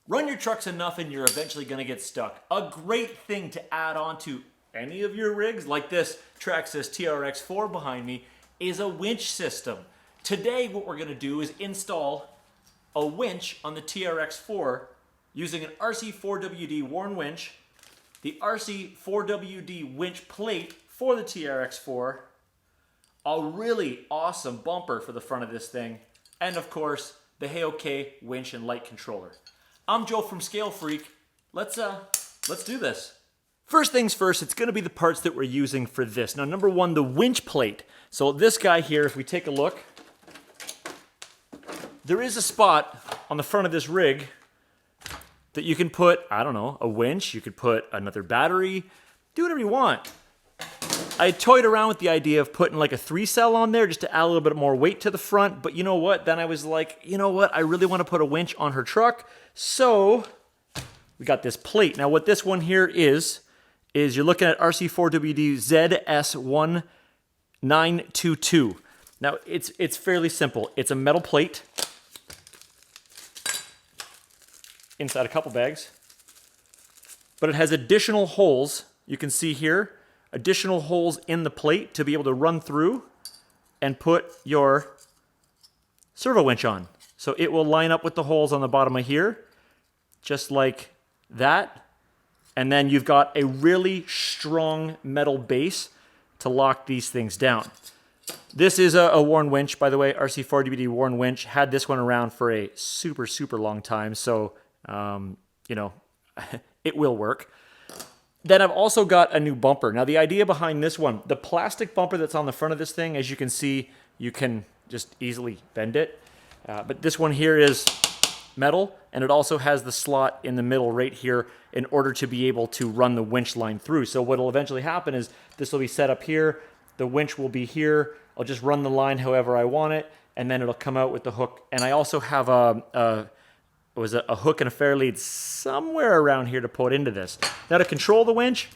Run your trucks enough and you're eventually going to get stuck. A great thing to add on to any of your rigs, like this Traxxas TRX-4 behind me, is a winch system. Today what we're going to do is install a winch on the TRX-4 using an RC4WD Warn winch, the RC4WD winch plate for the TRX-4, a really awesome bumper for the front of this thing, and of course the Hey-OK winch and light controller. I'm Joe from Scale Freak. Let's do this. First things first, it's going to be the parts that we're using for this. Now, number one, the winch plate. So this guy here, if we take a look, there is a spot on the front of this rig that you can put, I don't know, a winch. You could put another battery. Do whatever you want. I toyed around with the idea of putting like a 3-cell on there just to add a little bit more weight to the front. But you know what? Then I was like, you know what? I really want to put a winch on her truck. So we got this plate. Now what this one here is you're looking at RC4WD ZS1922. Now it's fairly simple. It's a metal plate inside a couple bags, but it has additional holes. You can see here, additional holes in the plate to be able to run through and put your servo winch on. So it will line up with the holes on the bottom of here, just like that. And then you've got a really strong metal base to lock these things down. This is a Warn winch, by the way, RC4WD Warn winch. Had this one around for a super, super long time. So, you know, it will work. Then I've also got a new bumper. Now the idea behind this one, the plastic bumper that's on the front of this thing, as you can see, you can just easily bend it. But this one here is metal, and it also has the slot in the middle right here in order to be able to run the winch line through. So what will eventually happen is this will be set up here, the winch will be here, I'll just run the line however I want it, and then it'll come out with the hook. And I also have a hook and a fair lead somewhere around here to put into this. Now to control the winch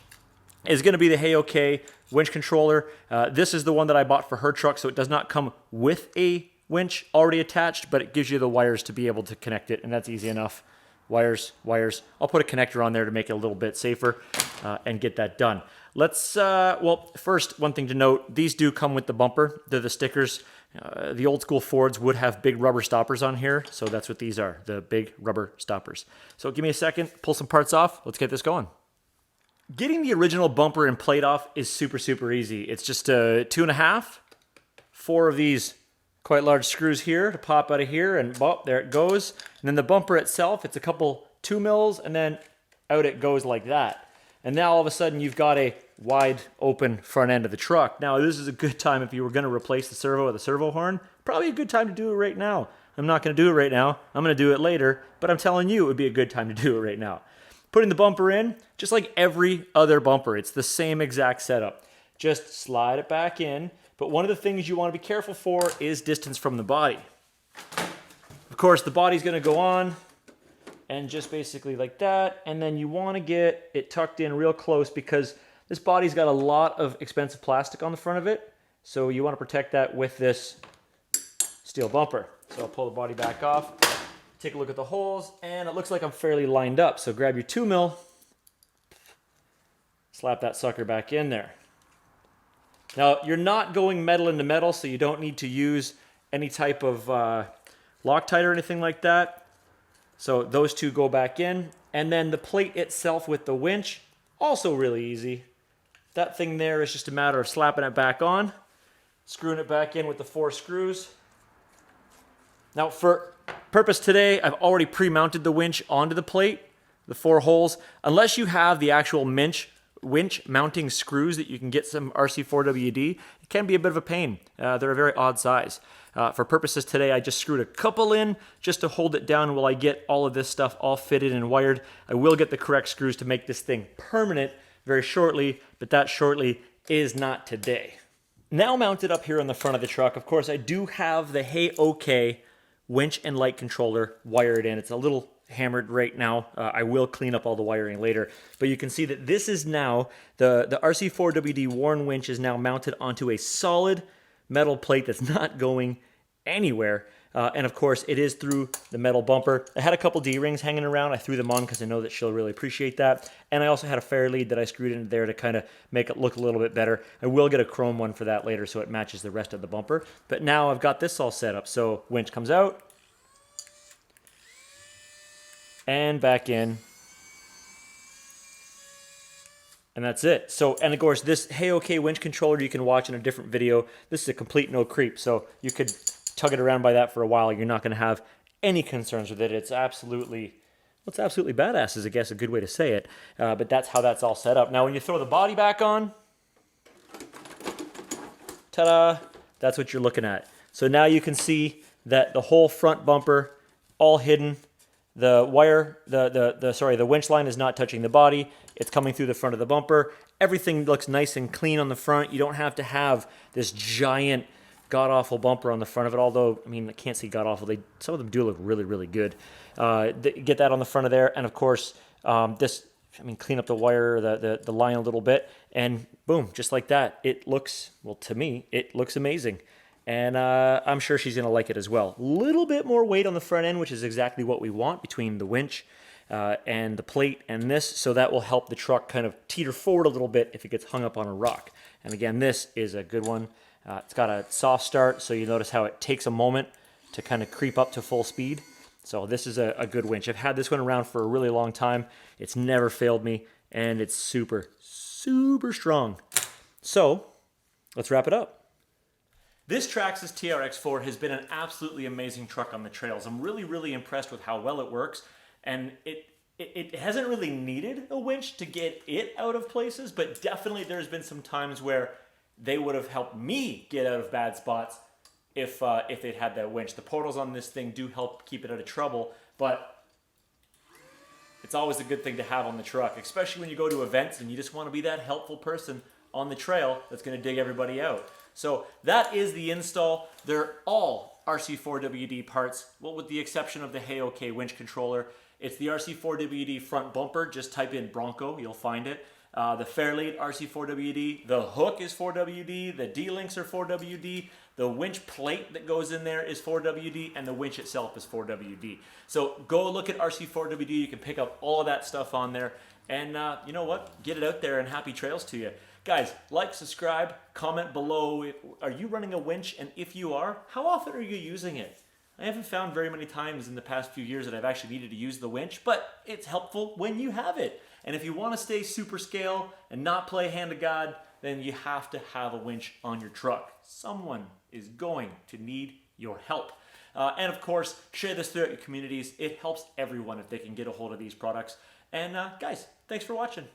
is going to be the Hey-OK winch controller. This is the one that I bought for her truck, so it does not come with a winch already attached, but it gives you the wires to be able to connect it, and that's easy enough. Wires. I'll put a connector on there to make it a little bit safer and get that done. Let's, well, first, one thing to note, these do come with the bumper. They're the stickers. The old school Fords would have big rubber stoppers on here, so that's what these are, the big rubber stoppers. So give me a second, pull some parts off, let's get this going. Getting the original bumper and plate off is super, super easy. It's just 2.5, 4 of these quite large screws here to pop out of here, and bop, there it goes. And then the bumper itself, it's a couple 2 mils, and then out it goes like that. And now all of a sudden you've got a wide open front end of the truck. Now this is a good time if you were going to replace the servo with a servo horn. Probably a good time to do it right now. I'm not going to do it right now. I'm going to do it later, but I'm telling you it would be a good time to do it right now. Putting the bumper in, just like every other bumper, it's the same exact setup. Just slide it back in. But one of the things you want to be careful for is distance from the body. Of course, the body's going to go on and just basically like that. And then you want to get it tucked in real close because this body's got a lot of expensive plastic on the front of it. So you want to protect that with this steel bumper. So I'll pull the body back off, take a look at the holes, and it looks like I'm fairly lined up. So grab your 2 mil, slap that sucker back in there. Now, you're not going metal into metal, so you don't need to use any type of Loctite or anything like that. So those two go back in. And then the plate itself with the winch, also really easy. That thing there is just a matter of slapping it back on, screwing it back in with the 4 screws. Now, for purpose today, I've already pre-mounted the winch onto the plate, the 4 holes. Unless you have the actual winch mounting screws that you can get some RC4WD, it can be a bit of a pain. They're a very odd size. For purposes today, I just screwed a couple in just to hold it down while I get all of this stuff all fitted and wired. I will get the correct screws to make this thing permanent very shortly, but that shortly is not today. Now mounted up here on the front of the truck, of course, I do have the Hey-OK winch and light controller wired in. It's a little hammered right now. I will clean up all the wiring later, but you can see that this is now, the RC4WD Warn winch is now mounted onto a solid metal plate that's not going anywhere. And of course, it is through the metal bumper. I had a couple D-rings hanging around. I threw them on because I know that she'll really appreciate that. And I also had a fair lead that I screwed in there to kind of make it look a little bit better. I will get a chrome one for that later so it matches the rest of the bumper. But now I've got this all set up. So winch comes out and back in. And that's it. So, and of course, this Hey OK winch controller you can watch in a different video. This is a complete no creep, so you could tug it around by that for a while. You're not going to have any concerns with it. It's absolutely badass is, I guess, a good way to say it. But that's how that's all set up. Now, when you throw the body back on, ta-da, that's what you're looking at. So now you can see that the whole front bumper, all hidden. The wire, the winch line is not touching the body. It's coming through the front of the bumper. Everything looks nice and clean on the front. You don't have to have this giant, god-awful bumper on the front of it, although, I mean, I can't say god-awful. Some of them do look really, really good. Get that on the front of there, and of course, clean up the wire, the line a little bit, and boom, just like that. It looks, well, to me, it looks amazing. And I'm sure she's going to like it as well. Little bit more weight on the front end, which is exactly what we want between the winch and the plate and this, so that will help the truck kind of teeter forward a little bit if it gets hung up on a rock. And again, this is a good one. It's got a soft start, so you notice how it takes a moment to kind of creep up to full speed. So this is a good winch. I've had this one around for a really long time. It's never failed me, and it's super, super strong. So let's wrap it up. This Traxxas TRX-4 has been an absolutely amazing truck on the trails. I'm really, really impressed with how well it works, and it hasn't really needed a winch to get it out of places, but definitely there's been some times where they would have helped me get out of bad spots if it had that winch. The portals on this thing do help keep it out of trouble, but it's always a good thing to have on the truck, especially when you go to events and you just want to be that helpful person on the trail that's going to dig everybody out. So that is the install. They're all RC4WD parts, well, with the exception of the Hey OK winch controller. It's the RC4WD front bumper. Just type in Bronco, you'll find it. The Fairlead RC4WD. The hook is 4WD. The D-links are 4WD. The winch plate that goes in there is 4WD, and the winch itself is 4WD. So go look at RC4WD. You can pick up all of that stuff on there. And you know what? Get it out there, and happy trails to you. Guys, like, subscribe, comment below. Are you running a winch? And if you are, how often are you using it? I haven't found very many times in the past few years that I've actually needed to use the winch, but it's helpful when you have it. And if you want to stay super scale and not play hand of God, then you have to have a winch on your truck. Someone is going to need your help. And of course, share this throughout your communities. It helps everyone if they can get a hold of these products. And guys, thanks for watching.